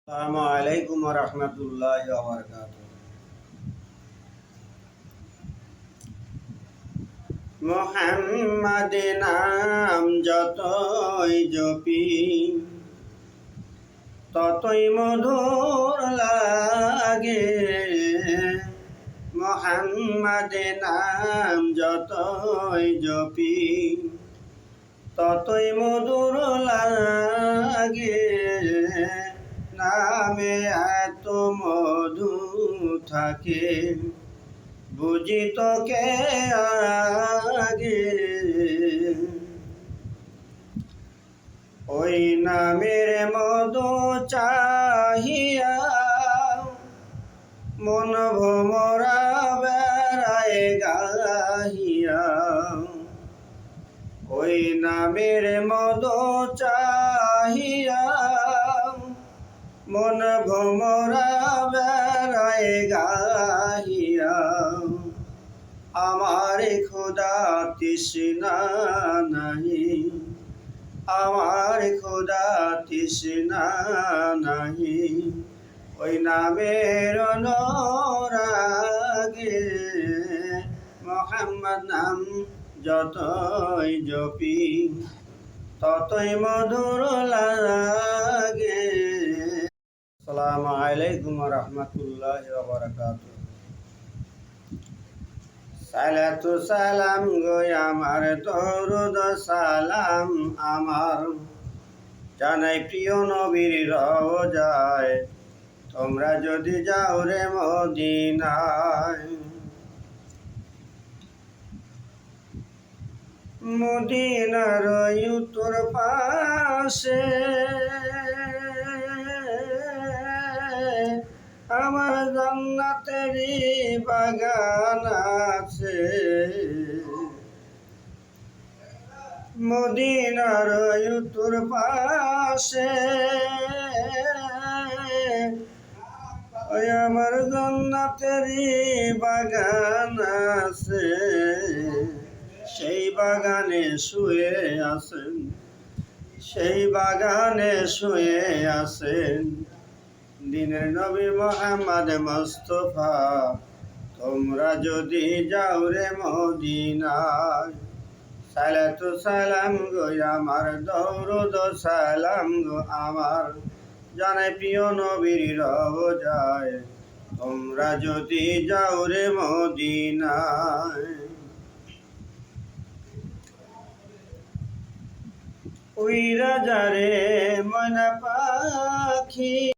আসসালামু আলাইকুম ওয়া রাহমাতুল্লাহি ওয়া বারাকাতুহু। মুহাম্মদ নাম যতই জপি ততই মধুর লাগে। মুহাম্মদ নাম যতই জপি ততই মধুর লাগে। নামে এত মধু থাকে বুঝি তোকে আগে। ওই নামের মধু চাহিয়া মন ভোমরা বেড়ায় গাহিয়া। ওই নামের মধু চাহিয়া মন ভোমরা বেড়ায় গাহিয়া। আমার খোদা তৃষ্ণা নাহি, আমার খোদা তৃষ্ণা নাহি ওই নামের অনুরাগে। মুহাম্মদ নাম যতই জপি ততই মধুর লাগে। আসসালামু আলাইকুম ওয়া রাহমাতুল্লাহি ওয়া বারাকাতুহু। সালাতু সালাম গো আমার, দরুদ সালাম আমার, জানাই প্রিয় নবীর রওজায়। তোমরা যদি যাও রে মদিনায়, মদিনার উত্তর পাশে আমার জান্নাতেরই বাগান আছে। মদিনার উত্তর পাশে ওই আমার জান্নাতেরই বাগান আছে। সেই বাগানে শুয়ে আছেন, সেই বাগানে শুয়ে আছেন দিনের নবী মুহাম্মদ মুস্তাফা। তোমরা যদি যাও রে মদিনায়, সালাতু সালাম গো আমার, দরুদ সালাম গো আমার, জানাই প্রিয় নবীর রওজায়। তোমরা যদি যাও রে মদিনায়। উইরা যারে ময়না পাখি